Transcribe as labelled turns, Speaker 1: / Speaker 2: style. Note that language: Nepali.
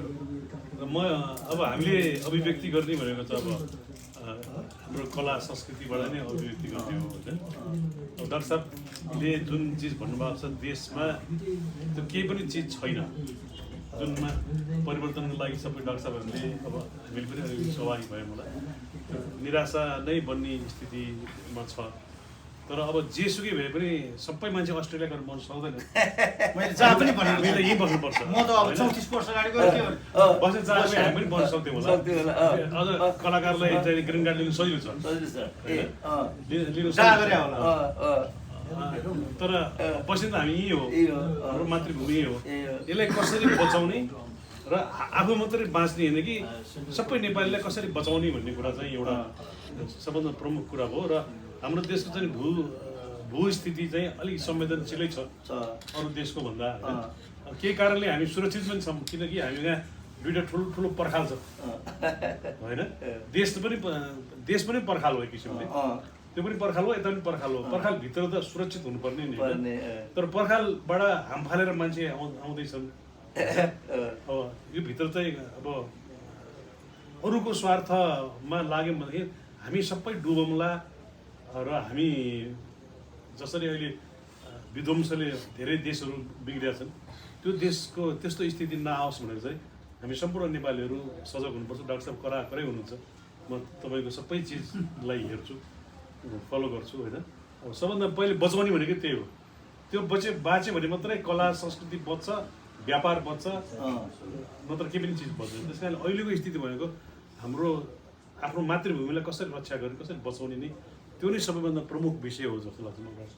Speaker 1: नमस्कार। म अब हामीले अभिव्यक्ति गर्ने भनेको त अब हाम्रो कला संस्कृतिबाट नै अभिव्यक्ति गर्ने हो होइन। अब डाक्टर साहबले जुन चिज भन्नुभएको छ देशमा त्यो केही पनि चिज छैन जुनमा परिवर्तनको लागि सबै डाक्टर साहबहरूले अब हामीले पनि अलिकति सहभागी भयौँ होला। निराशा नै बन्ने स्थितिमा छ। तर अब जेसुकै भए पनि सबै मान्छे अस्ट्रेलिया गएर बस्न सक्दैन।
Speaker 2: मैले जहाँ पनि भनेको
Speaker 1: हामीले यहीँ बस्नुपर्छ।
Speaker 2: म त अब 34 वर्ष अगाडि गएको थिएँ
Speaker 1: बस्न चाहे पनि हामी पनि बस्न सक्थ्यौँ होला। अझ कलाकारलाई चाहिँ ग्रिन कार्ड लिनु सजिलो छ। लिनु तर बस्ने त हामी यहीँ हो, हाम्रो मातृभूमि हो। यसलाई कसरी बचाउने र आफू मात्रै बाँच्ने होइन कि सबै नेपालीलाई कसरी बचाउने भन्ने कुरा चाहिँ एउटा सबभन्दा प्रमुख कुरा हो। र हाम्रो देशको चाहिँ भू स्थिति चाहिँ अलिक संवेदनशीलै छ अरू देशको भन्दा होइन। केही कारणले हामी सुरक्षित पनि छौँ किनकि हामी यहाँ दुईवटा ठुलो पर्खाल छ होइन। देश पनि पर्खाल हो एक किसिमले, त्यो पनि पर्खाल हो, यता पनि पर्खाल हो। पर्खालभित्र त सुरक्षित हुनुपर्ने नि, तर पर्खालबाट हाम फालेर मान्छे आउँदैछन्। अब यो भित्र चाहिँ अब अरूको स्वार्थमा लाग्यौँ भनेदेखि हामी सबै डुबौँला र हामी जसरी अहिले विध्वंसले धेरै देशहरू बिग्रिया छन् त्यो देशको त्यस्तो स्थिति नआओस् भनेर चाहिँ हामी सम्पूर्ण नेपालीहरू सजग हुनुपर्छ। डाक्टर साहब करारै हुनुहुन्छ, म तपाईँको सबै चिजलाई हेर्छु, फलो गर्छु होइन। अब सबभन्दा पहिले बचाउने भनेको त्यही हो। त्यो बाँच्यो भने मात्रै कला संस्कृति बच्छ, व्यापार बच्छ, नत्र केही पनि चिज बच्दैन। त्यस कारण अहिलेको स्थिति भनेको हाम्रो आफ्नो मातृभूमिलाई कसरी रक्षा गर्ने, कसरी बचाउने नै त्यो नै सबैभन्दा प्रमुख विषय हो जस्तो लाग्छ मलाई।